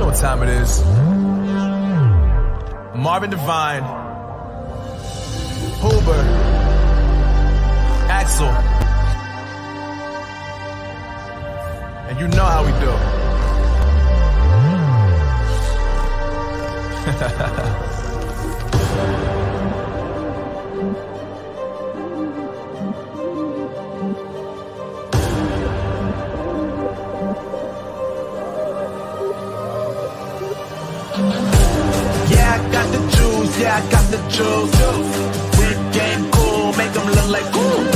know what time it is. Marvin Devine, Huber, Axel, and you know how we do. Yeah, I got the juice. Whip game cool, make them look like cool.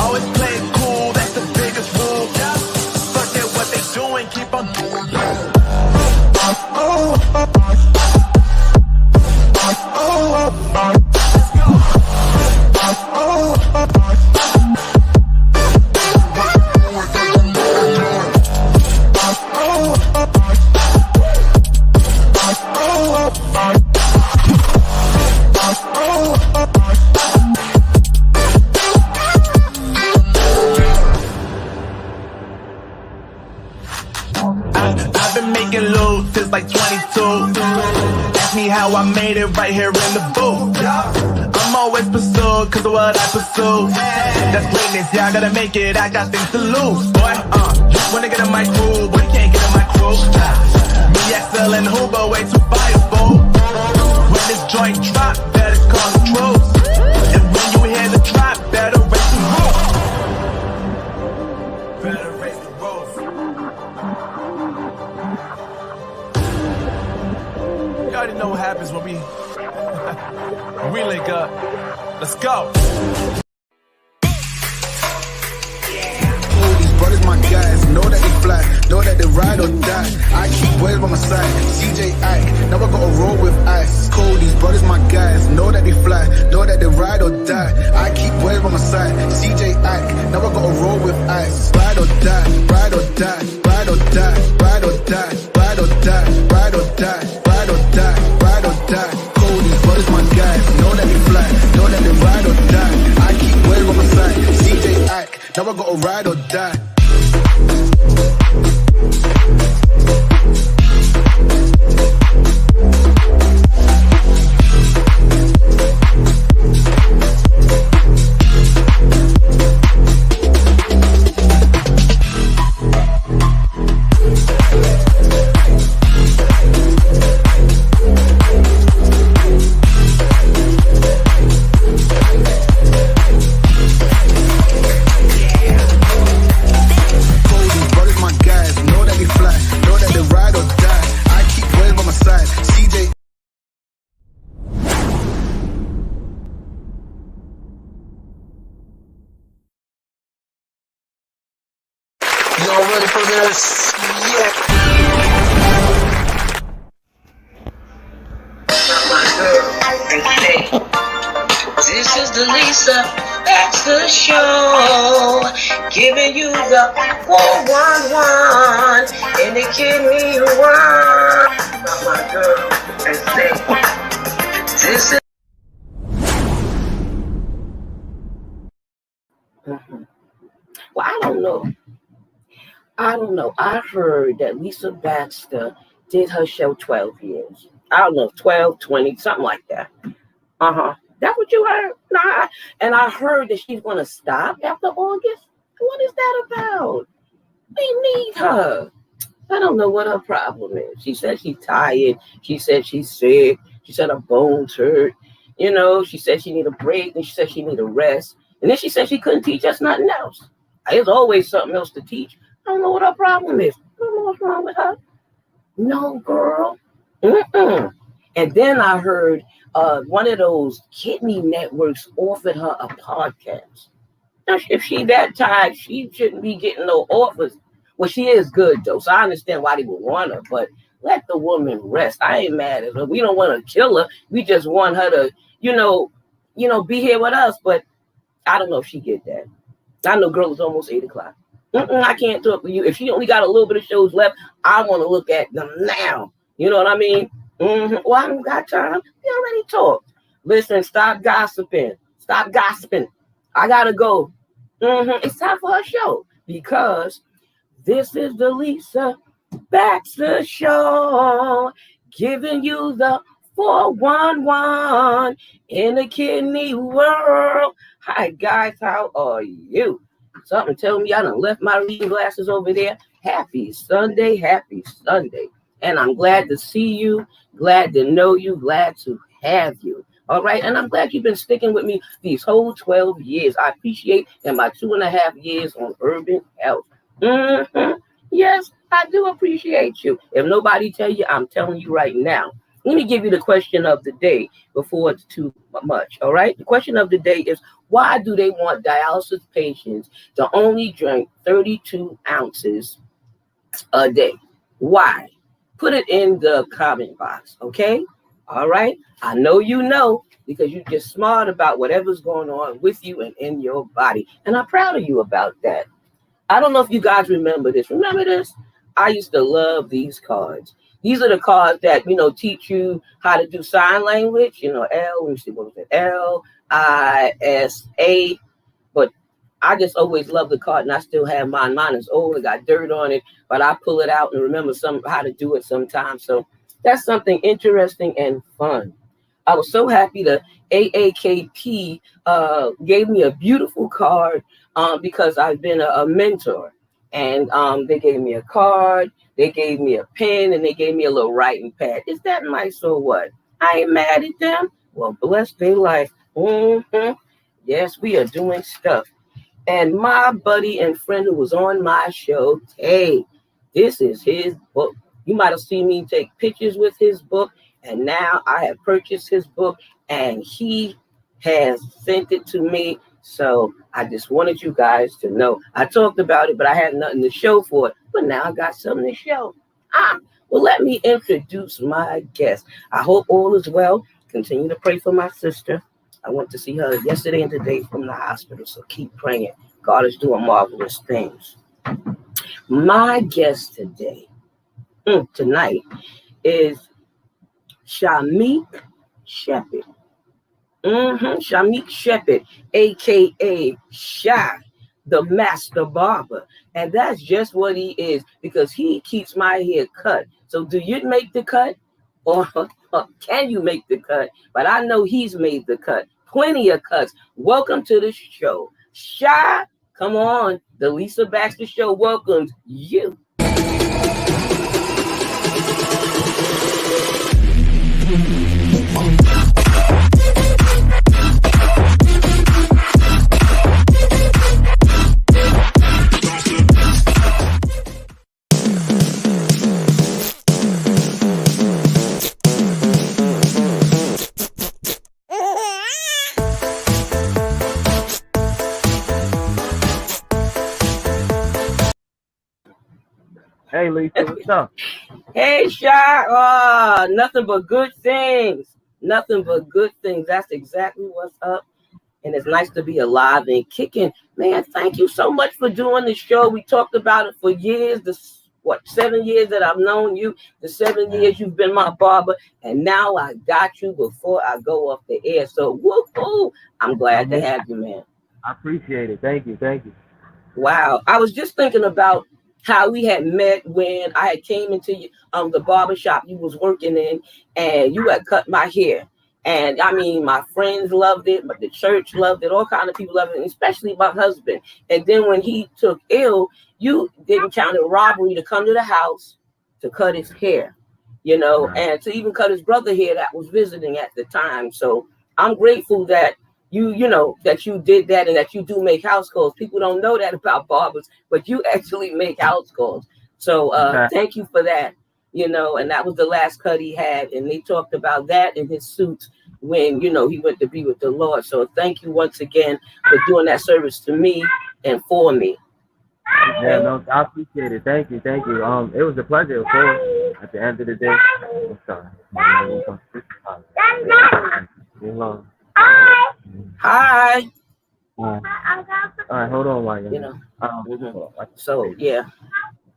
Always play cool, that's the biggest rule. Forget what they doing, keep on doing. I've been making loot since like 22. Ask me how I made it right here in the booth. I'm always pursued cause of what I pursue. That's greatness, yeah, I gotta make it, I got things to lose. Boy, when I get in my crew, boy, you can't get in my crew. Me, XL and Huber, way too fireable. When this joint drop, better call the troops. And when you hear the drop, better raise the roof. Better raise the roof. You already know what happens when we link up. Let's go. These brothers my guys, know that they fly, know that they ride or die. I keep boys by my side, CJ Ike, now I gotta roll with ice. Cold, these brothers my guys, know that they fly, know that they ride or die. I keep boys by my side, CJ Ike, now I gotta roll with ice. Ride or die, ride or die, ride or die, ride or die, ride or die, ride or die, ride or die, ride or die. Cold, these brothers my guys, know that they fly, know that they ride or die. I keep boys by my side, CJ Ike, now I gotta ride or die. Y'all ready for this? Yeah. This is the Lisa Baxter Show, giving you the 411 and the kidney one. My girl, and say, this is. Well, I don't know. I heard that Lisa Baxter did her show 12 years. I don't know, 12, 20, something like that. That's what you heard? Nah. And I heard that she's going to stop after August. What is that about? We need her. I don't know what her problem is. She said she's tired. She said she's sick. She said her bones hurt. You know, she said she need a break. And she said she need a rest. And then she said she couldn't teach us nothing else. There's always something else to teach. I don't know what her problem is. I don't know what's wrong with her. No, girl. And then I heard one of those kidney networks offered her a podcast. Now, if she that tired, she shouldn't be getting no offers. Well, she is good, though, so I understand why they would want her. But let the woman rest. I ain't mad at her. We don't want to kill her. We just want her to, be here with us. But I don't know if she get that. I know, girl, it's almost 8 o'clock. I can't talk to you. If she only got a little bit of shows left, I want to look at them now. You know what I mean? Well, I don't got time. We already talked. Listen, stop gossiping. Stop gossiping. I got to go. It's time for her show because this is the Lisa Baxter Show, giving you the 411 in the kidney world. Hi, guys, how are you? Something telling me I done left my reading glasses over there. Happy Sunday, happy Sunday. And I'm glad to see you, glad to know you, glad to have you. All right, and I'm glad you've been sticking with me these whole 12 years. I appreciate in my 2.5 years on Urban Health. Yes, I do appreciate you. If nobody tell you, I'm telling you right now. Let me give you the question of the day before it's too much, all right? The question of the day is, why do they want dialysis patients to only drink 32 ounces a day? Why? Put it in the comment box, okay? All right? I know you know, because you're just smart about whatever's going on with you and in your body. And I'm proud of you about that. I don't know if you guys remember this. Remember this? I used to love these cards. These are the cards that, teach you how to do sign language. L, let me see, what was it? LISA. But I just always loved the card, and I still have mine. Mine is old. It got dirt on it, but I pull it out and remember how to do it sometimes. So that's something interesting and fun. I was so happy the AAKP gave me a beautiful card because I've been a mentor. And they gave me a card, they gave me a pen, and they gave me a little writing pad. Is that nice or what? I ain't mad at them. Well, bless their life. Yes, we are doing stuff. And my buddy and friend who was on my show, Tay, this is his book. You might have seen me take pictures with his book, and now I have purchased his book, and he has sent it to me. So I just wanted you guys to know. I talked about it, but I had nothing to show for it. But now I got something to show. Well, let me introduce my guest. I hope all is well. Continue to pray for my sister. I went to see her yesterday and today from the hospital, so keep praying. God is doing marvelous things. My guest tonight, is Shamik Shepherd. Shamik Shepherd, a.k.a. Shy, the master barber. And that's just what he is, because he keeps my hair cut. So do you make the cut? Or can you make the cut? But I know he's made the cut. Plenty of cuts. Welcome to the show. Shy, come on. The Lisa Baxter Show welcomes you. Hey, Lisa, what's up? Hey, Shy. Nothing but good things. Nothing but good things. That's exactly what's up. And it's nice to be alive and kicking. Man, thank you so much for doing the show. We talked about it for years. 7 years that I've known you, the 7 years you've been my barber, and now I got you before I go off the air. So, whoop-hoo, I'm glad to have you, man. I appreciate it. Thank you. Wow. I was just thinking about how we had met when I had came into the barbershop you was working in, and you had cut my hair. And I mean, my friends loved it, but the church loved it, all kind of people loved it, especially my husband. And then when he took ill, you didn't count it robbery to come to the house to cut his hair, Right. and to even cut his brother hair that was visiting at the time. So I'm grateful that that you did that and that you do make house calls. People don't know that about barbers, but you actually make house calls. So Thank you for that, and that was the last cut he had. And they talked about that in his suits when, he went to be with the Lord. So thank you once again for doing that service to me and for me. Yeah, no, I appreciate it. Thank you. It was a pleasure, of course. At the end of the day, I'm sorry. Hi. All right, hold on, while So yeah.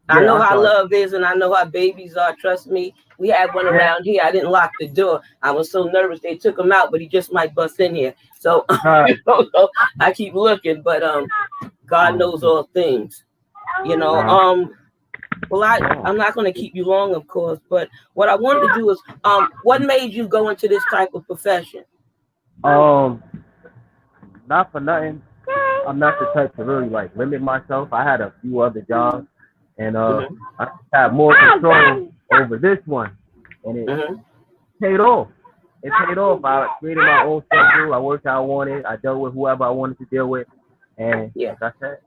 I know how love is, and I know how babies are. Trust me. We had one around here. I didn't lock the door. I was so nervous. They took him out, but he just might bust in here. So I keep looking, but God knows all things. Well, I'm not going to keep you long, of course, but what I wanted to do is, what made you go into this type of profession? Not for nothing. I'm not the type to really like limit myself. I had a few other jobs, and I had more control over this one, and it paid off. It paid off. I created my own schedule. I worked how I wanted. I dealt with whoever I wanted to deal with, and like I said,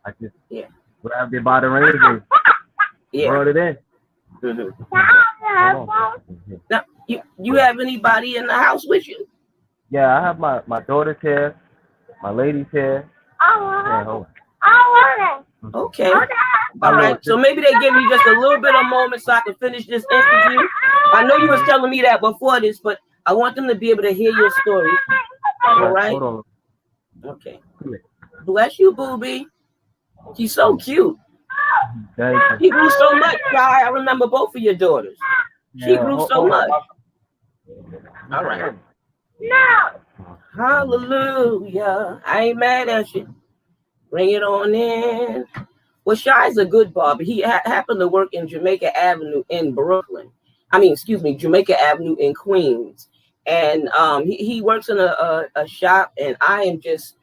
I just grabbed it by the reins and brought it in. Now, you have anybody in the house with you? Yeah, I have my daughter's here, my lady's here. Okay. All right. So maybe they give you just a little bit of moment so I can finish this interview. I know you was telling me that before this, but I want them to be able to hear your story. All right. Hold on. Okay. Bless you, Booby. She's so cute. Thank you. He grew so much, Shy. I remember both of your daughters. She grew so much. All right. No. Hallelujah. I ain't mad at you. Bring it on in. Well, Shy's a good barber. He happened to work in Jamaica Avenue in Brooklyn. Jamaica Avenue in Queens. And he works in a shop, and I'm just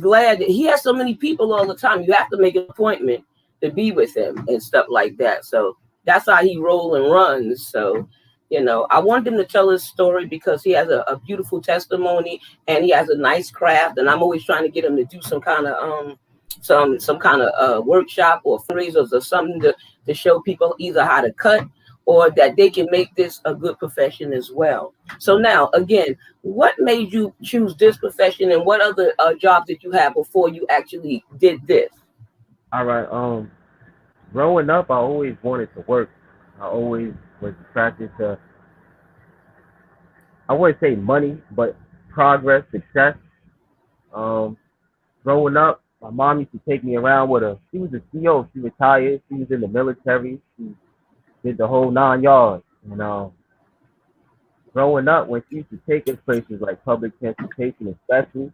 glad that he has so many people all the time. You have to make an appointment to be with him and stuff like that. So that's how he rolls and runs. So, I wanted him to tell his story because he has a beautiful testimony and he has a nice craft. And I'm always trying to get him to do some kind of some kind of workshop or fundraisers or something to show people either how to cut or that they can make this a good profession as well. So now, again, what made you choose this profession, and what other jobs did you have before you actually did this? All right. Growing up, I always wanted to work. I always was attracted to, I wouldn't say money, but progress, success. Growing up, my mom used to take me around with her. She was a CO. She retired. She was in the military. She did the whole 9 yards. And growing up, when she used to take us places like public transportation, especially,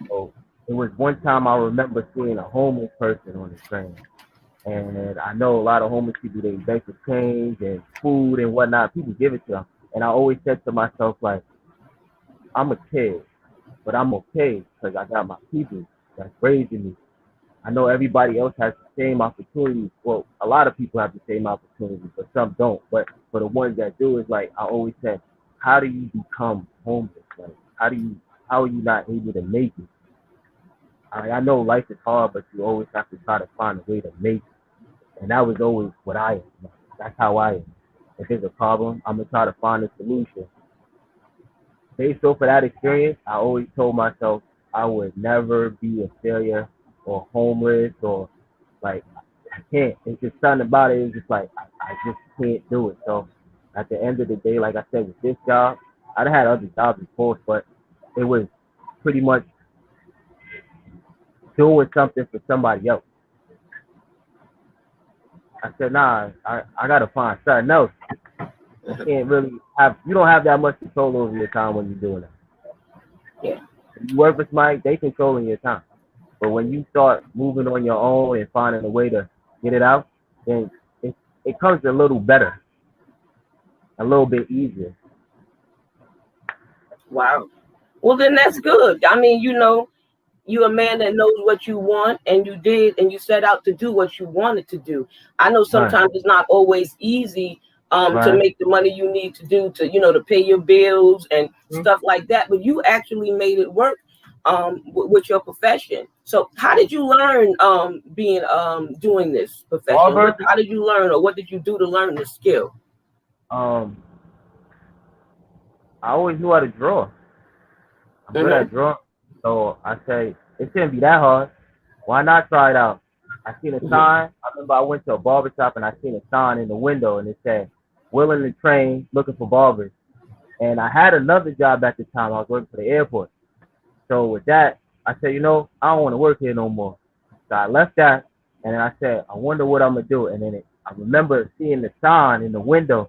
so it was one time I remember seeing a homeless person on the train. And I know a lot of homeless people, they beg for change and food and whatnot. People give it to them. And I always said to myself, like, I'm a kid, but I'm okay because I got my people that's raising me. I know everybody else has the same opportunities. Well, a lot of people have the same opportunities, but some don't. But for the ones that do, it's like I always said, how do you become homeless? Like, how are you not able to make it? I know life is hard, but you always have to try to find a way to make it. And that was always what I am. That's how I am. If there's a problem, I'm going to try to find a solution. Based off of that experience, I always told myself I would never be a failure or homeless or like, I can't. It's just something about it. It's just like, I just can't do it. So at the end of the day, like I said, with this job, I'd had other jobs, of course, but it was pretty much doing something for somebody else. I said, nah, I got to find something else. You can't really you don't have that much control over your time when you're doing it. Yeah. If you work with somebody, they controlling your time. But when you start moving on your own and finding a way to get it out, then it comes a little better, a little bit easier. Wow. Well, then that's good. I mean, you're a man that knows what you want, and you did, and you set out to do what you wanted to do. I know sometimes it's not always easy to make the money you need to do to pay your bills and stuff like that, but you actually made it work with your profession. So how did you learn doing this profession? How did you learn, or what did you do to learn this skill? I always knew how to draw. I'm good at drawing. So I say, it shouldn't be that hard. Why not try it out? I seen a sign. I remember I went to a barbershop and I seen a sign in the window and it said, willing to train, looking for barbers. And I had another job at the time. I was working for the airport. So with that, I said, I don't want to work here no more. So I left that and then I said, I wonder what I'm going to do. And then I remember seeing the sign in the window.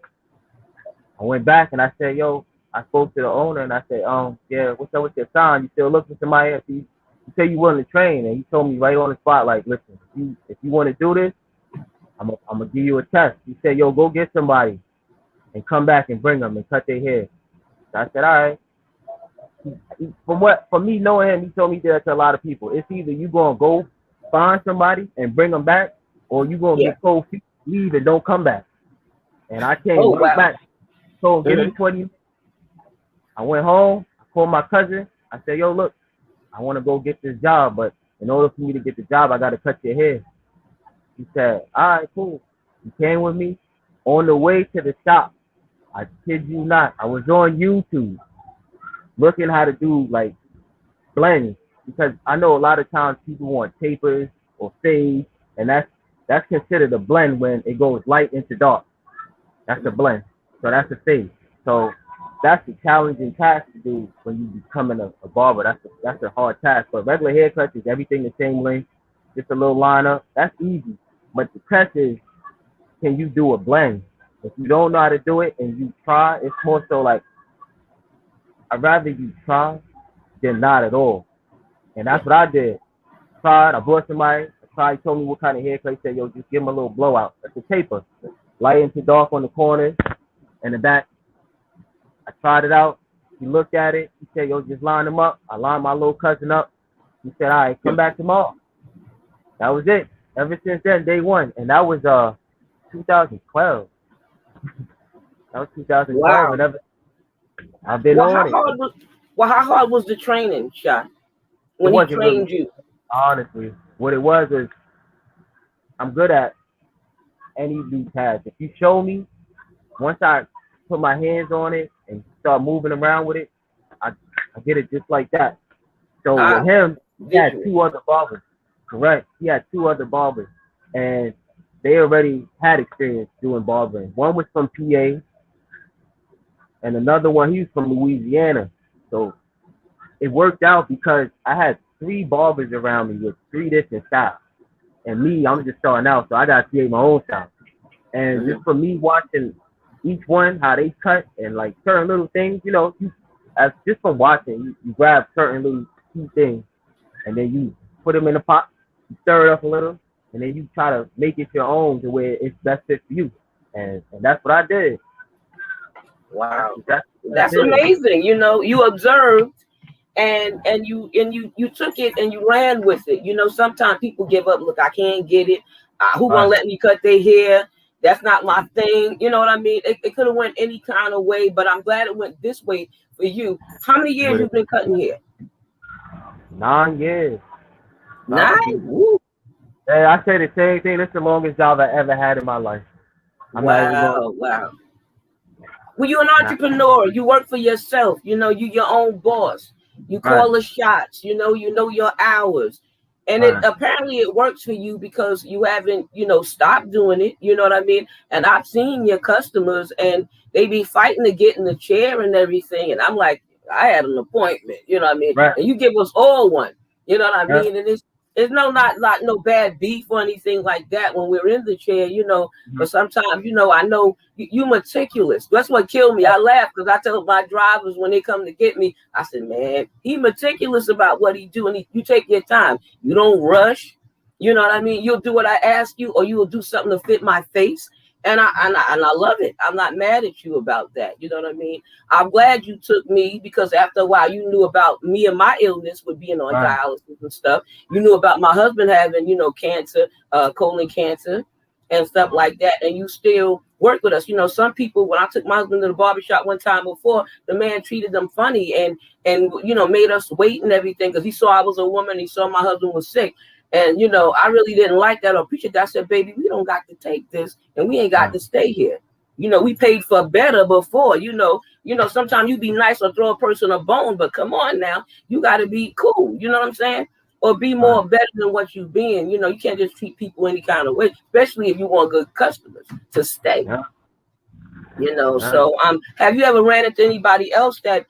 I went back and I said, I spoke to the owner and I said, yeah, what's up with your sign? You still looking for somebody else? You say you willing to train. And he told me right on the spot, like, listen, if you want to do this, I'm gonna give you a test. He said, yo, go get somebody and come back and bring them and cut their hair. So I said, all right. From me knowing him, he told me that to a lot of people. It's either you gonna go find somebody and bring them back, or you gonna Yeah. get cold feet, leave and don't come back. And I came Oh, right wow. back. So give me 20 minutes. I went home. I called my cousin. I said, yo, look, I want to go get this job, but in order for me to get the job, I got to cut your hair. He said, all right, cool. He came with me. On the way to the shop, I kid you not, I was on YouTube looking how to do like blends, because I know a lot of times people want tapers or fades, and that's considered a blend when it goes light into dark. That's a blend. So that's a fade. So that's a challenging task to do when you becoming a barber. That's a hard task. But regular haircuts is everything the same length, just a little lineup. That's easy. But the test is, can you do a blend? If you don't know how to do it and you try, it's more so like, I'd rather you try than not at all. And that's what I did. Tried, I brought somebody, he told me what kind of haircut. He said, yo, just give him a little blowout. That's a taper. Light into dark on the corners and the back. I tried it out. He looked at it. He said, yo, just line him up. I lined my little cousin up. He said, all right, come back tomorrow. That was it. Ever since then, day one. And that was 2012. That was 2012. Wow. And I've been on it. How hard was the training, Shot? When he trained you? Honestly, what it was is, I'm good at any new task. If you show me, once I put my hands on it and start moving around with it, I get it just like that. So with him, he had two other barbers. Correct. He had two other barbers, and they already had experience doing barbering. One was from PA, and another one, he was from Louisiana. So it worked out because I had 3 barbers around me with 3 different styles. And me, I'm just starting out, so I got to create my own style. And just for me watching each one, how they cut and like certain little things, you know, just from watching, you grab certain little key things and then you put them in a pot, you stir it up a little, and then you try to make it your own to where it's best fit for you. And that's what I did. Wow. That's amazing. You know, you observed and you took it and you ran with it. You know, sometimes people give up. Look, I can't get it. Who gonna let me cut their hair? That's not my thing. You know what I mean? It could have went any kind of way, but I'm glad it went this way for you. How many years you been cutting hair? 9 years. 9? Woo. Hey, I say the same thing. It's the longest job I ever had in my life. Wow. Well, you're an entrepreneur. You work for yourself. You know, you're your own boss. You call the shots. You know your hours. And apparently it works for you because you haven't, stopped doing it. You know what I mean? And I've seen your customers and they be fighting to get in the chair and everything. And I'm like, I had an appointment. You know what I mean? Right. And you give us all one. You know what I mean? And it's not no bad beef or anything like that when we're in the chair, but sometimes, I know you meticulous. That's what killed me. I laugh because I tell my drivers when they come to get me, I said, man, he meticulous about what he do. And you take your time. You don't rush. You know what I mean? You'll do what I ask you, or you will do something to fit my face. And I love it. I'm not mad at you about that. You know what I mean? I'm glad you took me because after a while you knew about me and my illness with being on dialysis and stuff. You knew about my husband having, cancer, colon cancer and stuff like that. And you still work with us. Some people, when I took my husband to the barbershop one time before, the man treated them funny and made us wait and everything because he saw I was a woman. He saw my husband was sick. And, I really didn't like that or appreciate that. I said, baby, we don't got to take this and we ain't got to stay here. We paid for better before, sometimes you be nice or throw a person a bone, but come on now, you got to be cool. You know what I'm saying? Or be more better than what you've been. You can't just treat people any kind of way, especially if you want good customers to stay. So have you ever ran into anybody else that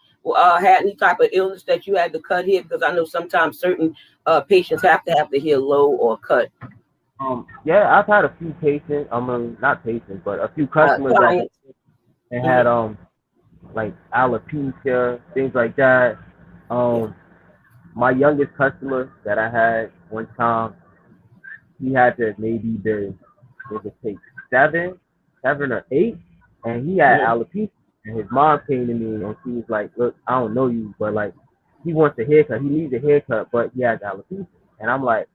had any type of illness that you had to cut hair? Because I know sometimes certain patients have to have the hair low or cut. Yeah, I've had a few patients. Not patients, but a few customers that had like alopecia, things like that. My youngest customer that I had one time, he had to maybe been was it take 7 or 8, and he had alopecia. And his mom came to me and she was like, "Look, I don't know you, but like, he wants a haircut. He needs a haircut, but he has alopecia." And I'm like,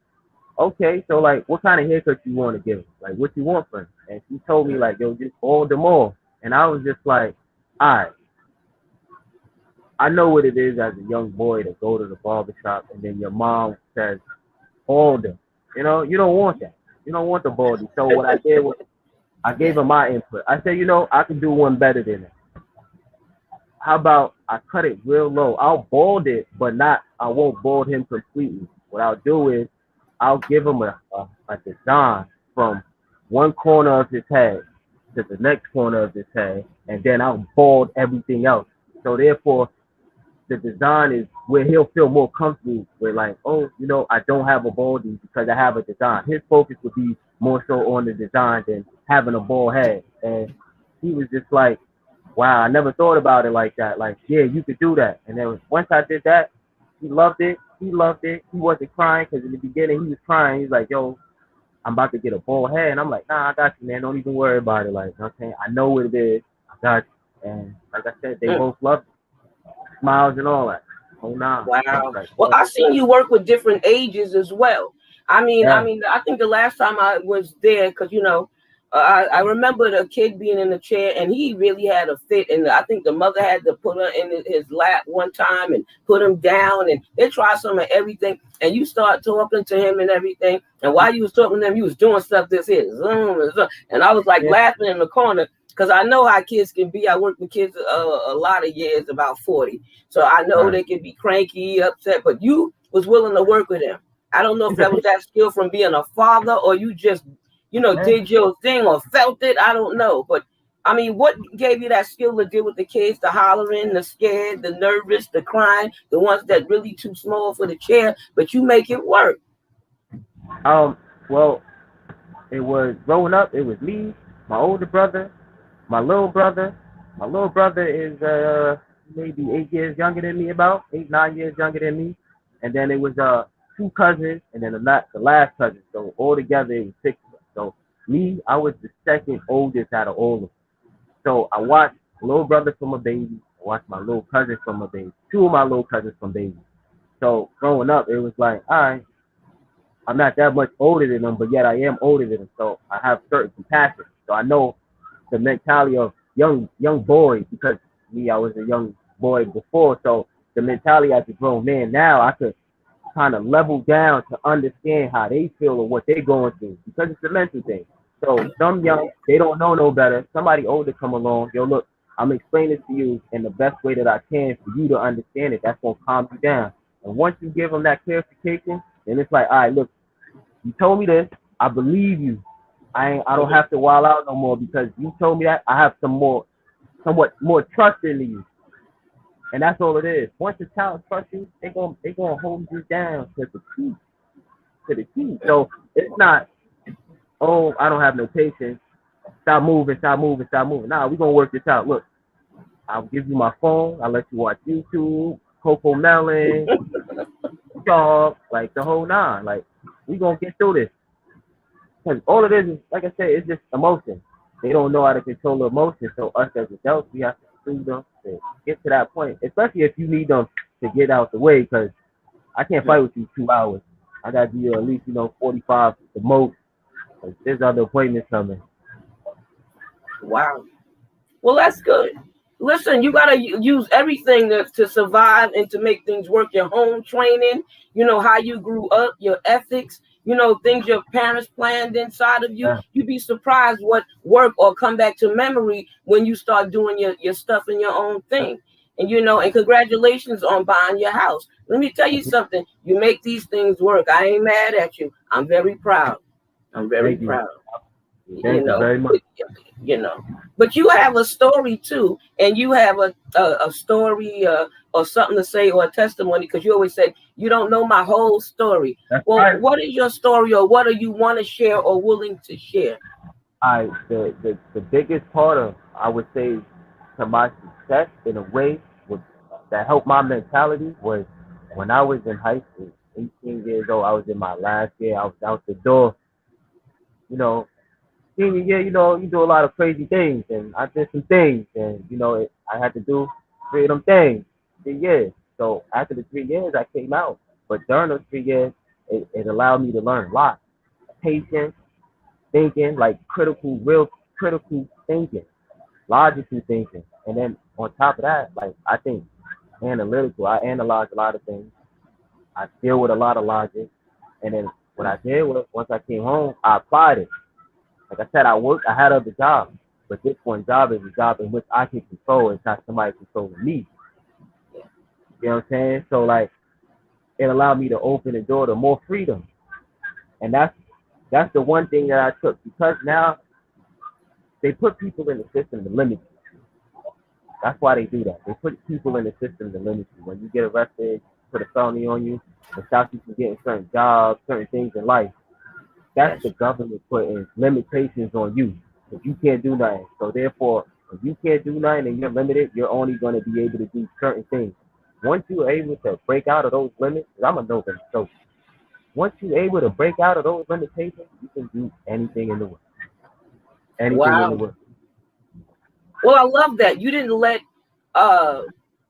"Okay, so like, what kind of haircut you want to give him? Like, what you want from him?" And she told me like, "Yo, just bald them all." And I was just like, "All right." I know what it is as a young boy to go to the barbershop and then your mom says, "Bald them." You know, you don't want that. You don't want the baldy. So what I did was I gave him my input. I said, I can do one better than that. How about I cut it real low? I'll bald it, but I won't bald him completely. What I'll do is I'll give him a design from one corner of his head to the next corner of his head, and then I'll bald everything else. So therefore, the design is where he'll feel more comfortable with, like, oh, I don't have a baldy because I have a design. His focus would be more so on the design than having a bald head. And he was just like, wow, I never thought about it like that. Like, yeah, you could do that. And then once I did that, he loved it. He wasn't crying because in the beginning he was crying. He's like, yo, I'm about to get a bald head. And I'm like, nah, I got you, man. Don't even worry about it. Like, you know what I'm saying? I know what it is. I got you. And like I said, they both loved it. Smiles and all that. Oh, nah. Wow. Like, Well, I've seen you work with different ages as well. I mean, I think the last time I was there, because, I remember the kid being in the chair and he really had a fit. And I think the mother had to put her in his lap one time and put him down. And they tried some of everything. And you start talking to him and everything. And while you was talking to him, you was doing stuff this here. And I was like laughing in the corner because I know how kids can be. I worked with kids a lot of years, about 40. So I know they can be cranky, upset. But you was willing to work with him. I don't know if that was that skill from being a father or you just did your thing or felt it. I don't know. But I mean, what gave you that skill to deal with the kids, the hollering, the scared, the nervous, the crying, the ones that really too small for the chair, but you make it work? Well, it was growing up, it was me, my older brother, my little brother. My little brother is maybe 8 years younger than me, about 8-9 years younger than me. And then it was 2 cousins and then the last cousin. So altogether it was 6. So me, I was the second oldest out of all of them. So I watched my little brother from a baby. I watched my little cousin from a baby. 2 of my little cousins from baby. So growing up, it was like, all right, I'm not that much older than them, but yet I am older than them. So I have certain compassion. So I know the mentality of young boys, because me, I was a young boy before. So the mentality as a grown man now, I could kind of level down to understand how they feel or what they're going through, because it's a mental thing. So some young, they don't know no better. Somebody older come along, yo, look, I'm explaining it to you in the best way that I can for you to understand it. That's going to calm you down. And once you give them that clarification, then it's like, all right, look, you told me this, I believe you. I don't have to wild out no more because you told me that. I have somewhat more trust in you. And that's all it is. Once the child trusts you, they gonna hold you down to the key. So it's not, oh, I don't have no patience. Stop moving. Nah, we're gonna work this out. Look, I'll give you my phone. I'll let you watch YouTube, Coco Melon, Dog, like the whole 9. Like, we gonna get through this. Because all it is, like I said, it's just emotion. They don't know how to control the emotion. So us as adults, we have to soothe them to get to that point, especially if you need them to get out the way, because I can't fight with you 2 hours. I got to give you at least, 45 the most. There's other appointments coming. Wow. Well, that's good. Listen, you got to use everything to survive and to make things work. Your home training, how you grew up, your ethics, things your parents planned inside of you. Yeah. You'd be surprised what work or come back to memory when you start doing your stuff in your own thing. And, and congratulations on buying your house. Let me tell you something. You make these things work. I ain't mad at you. I'm very proud. I'm very proud. Thank you very much. But you have a story too, and you have a story or something to say or a testimony, because you always say you don't know my whole story. That's well, right. What is your story, or what do you want to share or willing to share? The biggest part of, I would say, to my success in a way that helped my mentality was when I was in high school, 18 years old. I was in my last year. I was out the door. senior year, you do a lot of crazy things, and I did some things, and I had to do 3 of them things, 3 years. So after the 3 years, I came out. But during those 3 years, it allowed me to learn a lot, patience, thinking, like real critical thinking, logical thinking, and then on top of that, like I think analytical. I analyze a lot of things. I deal with a lot of logic, and then what I did was once I came home, I applied it. Like I said, I had other jobs, but this one job is a job in which I can control. It's not somebody controlling me. You know what I'm saying? So like, it allowed me to open the door to more freedom, and that's the one thing that I took, because now they put people in the system to limit you. That's why they do that. They put people in the system to limit you. When you get arrested, put a felony on you, and stop you from getting certain jobs, certain things in life. That's the government putting limitations on you. If you can't do nothing. So therefore, if you can't do nothing and you're limited, you're only going to be able to do certain things. Once you're able to break out of those limits, I'm a no-brainer. So once you're able to break out of those limitations, you can do anything in the world. Anything in the world. Well, I love that. You didn't let,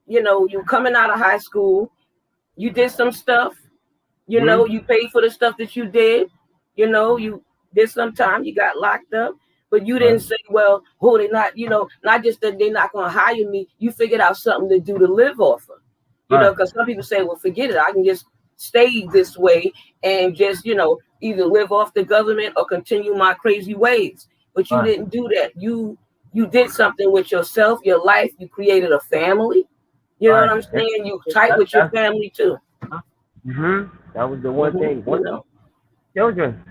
you coming out of high school, you did some stuff, you paid for the stuff that you did, you did some time, you got locked up, but you didn't say, well, they're not, not just that they're not going to hire me. You figured out something to do to live off of, because some people say, well, forget it. I can just stay this way and just, either live off the government or continue my crazy ways. But you didn't do that. You did something with yourself, your life. You created a family. You know what I'm saying? You tight with your family too. That was the one thing. Children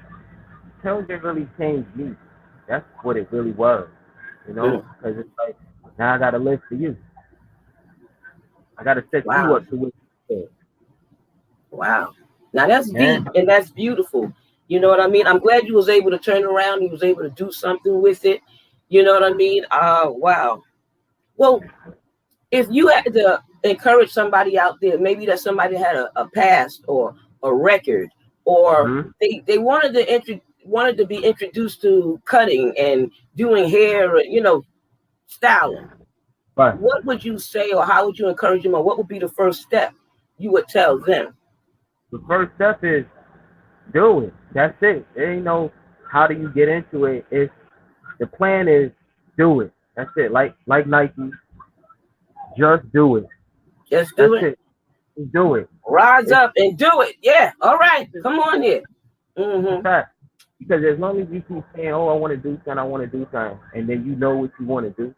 really changed me. That's what it really was. Because it's like, now I gotta live for you. I gotta set you up to what you said. Wow. Now that's deep and that's beautiful. You know what I mean? I'm glad you was able to turn around. You was able to do something with it. You know what I mean? Wow. Well, if you had to encourage somebody out there, maybe that somebody had a past or a record, or they wanted to be introduced to cutting and doing hair, styling. Right. What would you say, or how would you encourage them, or what would be the first step you would tell them? The first step is do it. That's it. There ain't no how do you get into it. It's the plan is do it. That's it. Like Nike, just do it. Just do it. Do it. Rise up and do it. Yeah. All right. Come on here. Because as long as you keep saying, "Oh, I want to do something," and then you know what you want to do,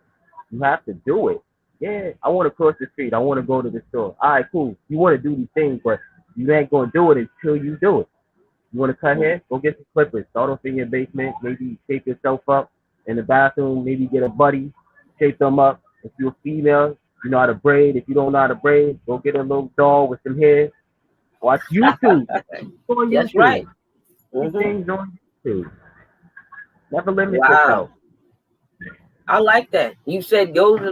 you have to do it. Yeah, I want to cross the street. I want to go to the store. All right, cool. You want to do these things, but you ain't gonna do it until you do it. You want to cut hair? Go get some clippers. Start off in your basement. Maybe shape yourself up in the bathroom. Maybe get a buddy, shape them up. If you're a female, you know how to braid. If you don't know how to braid, go get a little doll with some hair. Watch YouTube. That's right. Things on YouTube. Never limit yourself. I like that. You said go in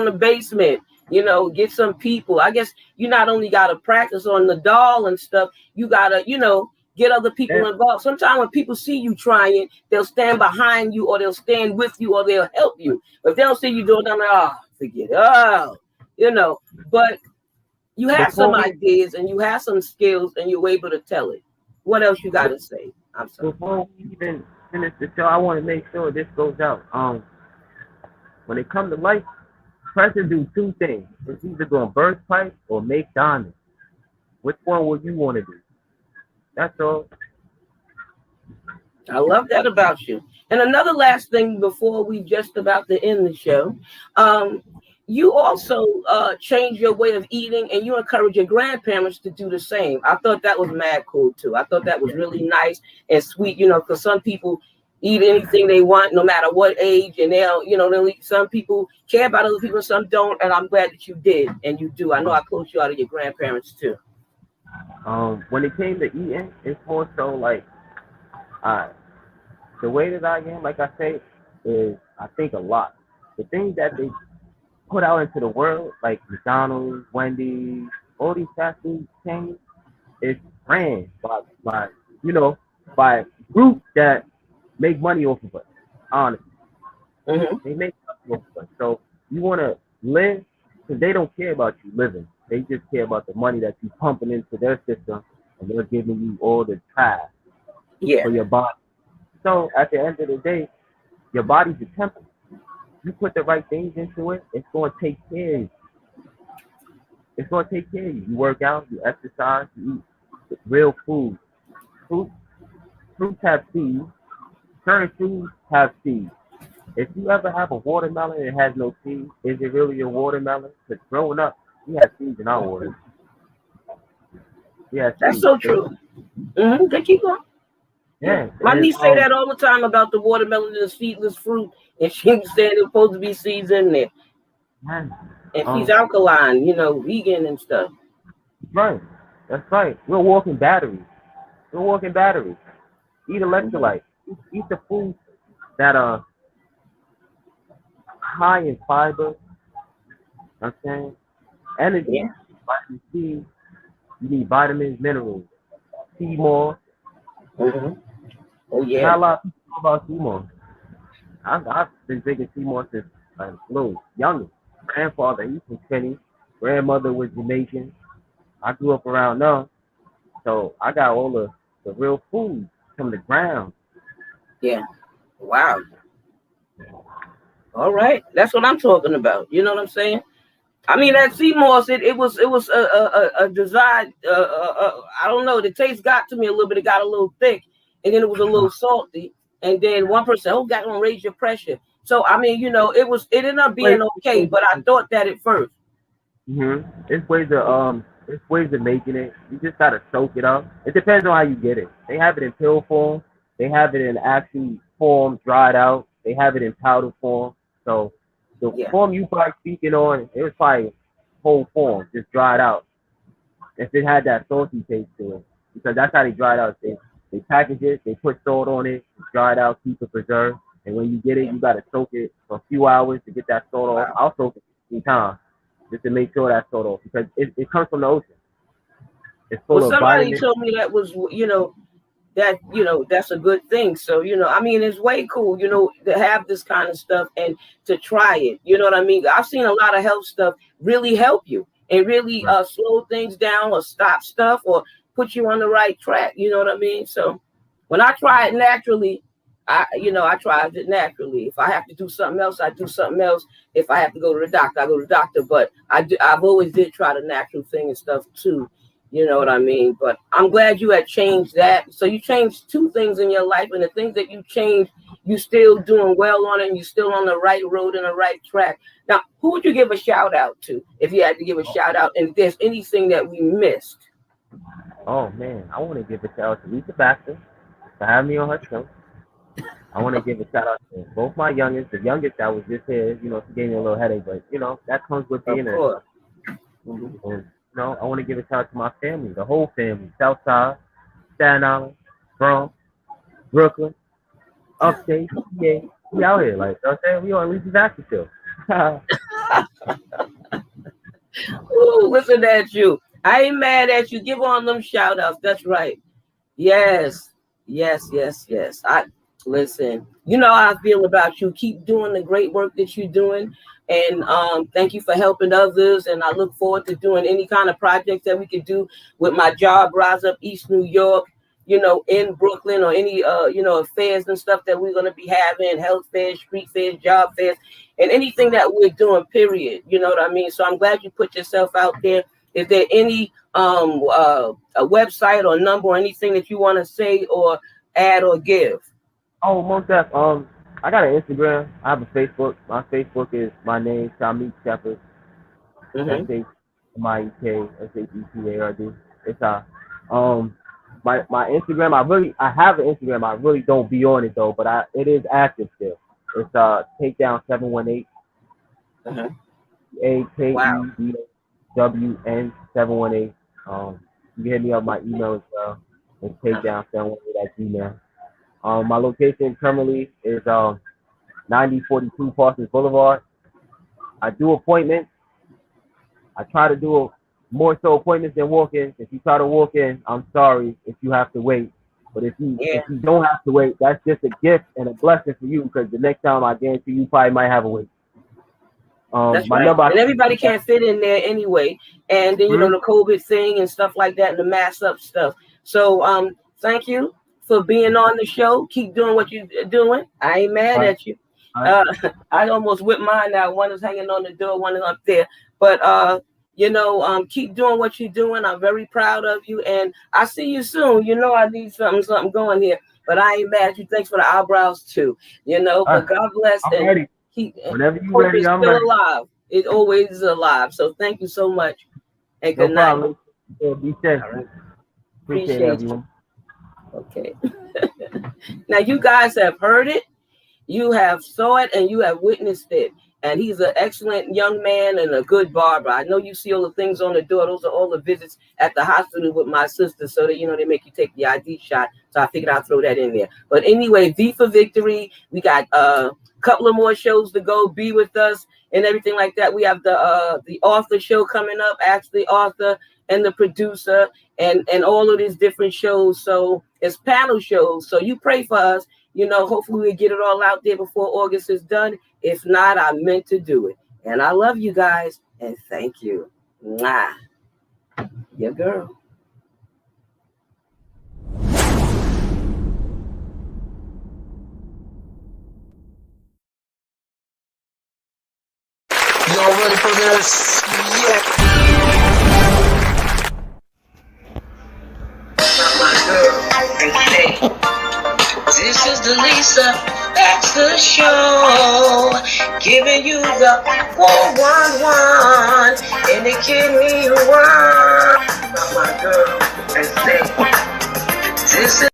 the basement. Get some people. I guess you not only gotta practice on the doll and stuff. You gotta, get other people involved. Sometimes when people see you trying, they'll stand behind you, or they'll stand with you, or they'll help you. But if they don't see you doing it, like, forget it. But you have some ideas and you have some skills and you're able to tell it. What else you got to say? I'm sorry. Before we even finish the show, I want to make sure this goes out. When it comes to life, person do 2 things. It's either going to burst pipe or make diamonds. Which one would you want to do? That's all. I love that about you. And another last thing before we just about to end the show, you also change your way of eating, and you encourage your grandparents to do the same. I thought that was mad cool too. I thought that was really nice and sweet, because some people eat anything they want, no matter what age, and they'll eat. Some people care about other people, some don't, and I'm glad that you did, and you do. I know I close you out of your grandparents too. When it came to eating, it's more so like, the way that I am, like I say, is I think a lot. The things that they put out into the world, like McDonald's, Wendy's, all these fast food chains, is ran by groups that make money off of us. Honestly, Mhm. they make money off of us. So you want to live because they don't care about you living. They just care about the money that you pumping into their system, and they're giving you all the cash Yeah. for your body. So at the end of the day, your body's a temple. You put the right things into it, it's going to take care of you. It's going to take care of you. You work out, you exercise, you eat real food. Fruits have seeds. Certain foods have seeds. If you ever have a watermelon and it has no seeds, is it really a watermelon? Because growing up, we had seeds in our water. We had That's seeds. so true. They keep going. Yeah. My And niece say that all the time about the watermelon is a seedless fruit, and she said there's supposed to be seeds in there, man, and she's alkaline, vegan and stuff. right. That's right. We're walking batteries. We're walking batteries. Eat electrolytes. Eat the foods that are high in fiber. You know what I'm saying? Energy. Yeah. Vitamin C. You need vitamins, minerals. Seymour. Oh Not yeah. a lot of people know about Seymour. I've been drinking Seymour since I was little, younger. Grandfather, he's from Kenny. Grandmother was Jamaican. I grew up around them. So I got all the real food from the ground. Yeah. Wow. All right. That's what I'm talking about. You know what I'm saying? I mean, that sea moss, it was a design. I don't know. The taste got to me a little bit. It got a little thick, and then it was a little salty. And then one person, oh, God, gonna raise your pressure. So I mean, it ended up being okay. But I thought that at first. It's ways of making it. You just gotta soak it up. It depends on how you get it. They have it in pill form. They have it in actual form, dried out. They have it in powder form. So the form you probably speaking on, it was probably whole form, just dried out. If it had that salty taste to it, because that's how they dry it out. They package it, they put salt on it, dry it out, keep it preserved. And when you get it, you gotta soak it for a few hours to get that salt off. I'll soak it 3 times just to make sure that's salt off because it comes from the ocean. It's full of somebody vitamins. told me that was, that's a good thing. So, I mean, it's way cool, to have this kind of stuff and to try it. You know what I mean? I've seen a lot of health stuff really help you and really slow things down or stop stuff or put you on the right track. You know what I mean? So when I try it naturally, I tried it naturally. If I have to do something else, I do something else. If I have to go to the doctor, I go to the doctor. But I've always did try the natural thing and stuff too. You know what I mean? But I'm glad you had changed that. So you changed 2 things in your life, and the things that you changed, you still doing well on it, and you still on the right road and the right track. Now, who would you give a shout out to if you had to give a shout out? And if there's anything that we missed? Oh man, I want to give a shout out to Lisa Baxter for having me on her show. I want to give a shout out to both my youngest. The youngest that was just here, she gave me a little headache, but that comes with being a. And, I want to give a shout out to my family, the whole family, Southside, Staten Island, Bronx, Brooklyn, Upstate, PA. We out here, like I'm saying, we on Lisa Baxter show. Ooh, listen at you. I ain't mad at you. Give on them shout outs. That's right. Yes. Listen, you know how I feel about you. Keep doing the great work that you're doing. And thank you for helping others. And I look forward to doing any kind of projects that we could do with my job, Rise Up East New York, in Brooklyn, or any, affairs and stuff that we're going to be having, health fairs, street fairs, job fairs, and anything that we're doing, period. You know what I mean? So I'm glad you put yourself out there. Is there any a website or number or anything that you want to say or add or give? Oh, most definitely. I got an Instagram. I have a Facebook. My Facebook is my name, Shamik Shepard. SHMIK SHEPARD. It's my Instagram. I have an Instagram. I really don't be on it though, but it is active still. It's Takedown 718. AKEDWN 718. You can hit me up my email as well. It's takedown718@gmail. My location currently is 9042 Parsons Boulevard. I do appointments. I try to do more so appointments than walk-ins. If you try to walk in, I'm sorry if you have to wait. But if you don't have to wait, that's just a gift and a blessing for you, because the next time I guarantee you probably might have a wait. That's right. And everybody can't fit in there anyway. And then, you know, the COVID thing and stuff like that, and the mask up stuff. So thank you for being on the show. Keep doing what you're doing. I ain't mad at you. I almost whipped mine out. One is hanging on the door, one is up there. But you know, keep doing what you're doing. I'm very proud of you, and I see you soon. You know, I need something going here, but I ain't mad at you. Thanks for the eyebrows too. You know, but God bless. I'm ready. Whenever you're ready, I'm still ready. Alive. It always is alive. So thank you so much, and good night. Be safe. Right. Appreciate everyone. Okay. Now you guys have heard it, you have saw it, and you have witnessed it. And he's an excellent young man and a good barber. I know you see all the things on the door. Those are all the visits at the hospital with my sister, so that, you know, they make you take the ID shot. So I figured I'd throw that in there. But anyway, V for Victory. We got a couple of more shows to go. Be with us and everything like that. We have the author show coming up. Ask the author and the producer and all of these different shows. So it's panel shows. So you pray for us. You know, hopefully we get it all out there before August is done. If not, I meant to do it. And I love you guys. And thank you. Mwah. Your girl. Y'all ready for this? Yeah. My girl, and say, this is the Lisa Baxter Show, giving you the 411 and the kidney one. My girl, and say, this is.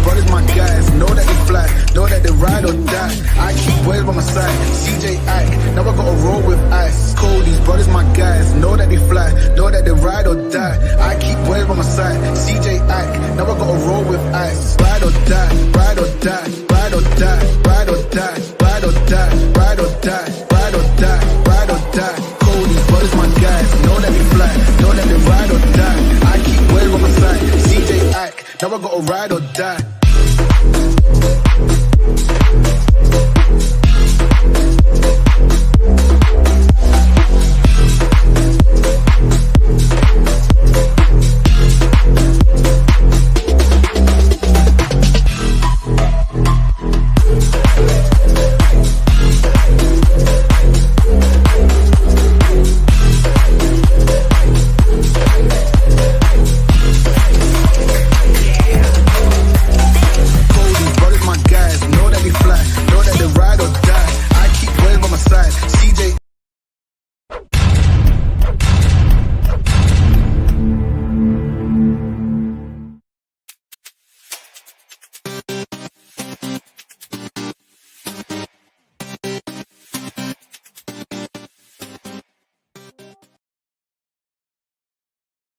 Brothers, my guys, know that they fly, know that they ride or die. I keep waves by my side, CJ Ike, now I gotta roll with ice. Cold, these brothers, my guys, know that they fly, know that they ride or die. I keep waves by my side, CJ Ike, now I gotta roll with ice. Ride or die, ride or die, ride or die, ride or die, ride or die, ride or die, ride or die, ride or die. Cold, these brothers, my guys, know that they fly, know that they ride or die. I keep waves by my side, CJ Ike, now I gotta ride or die.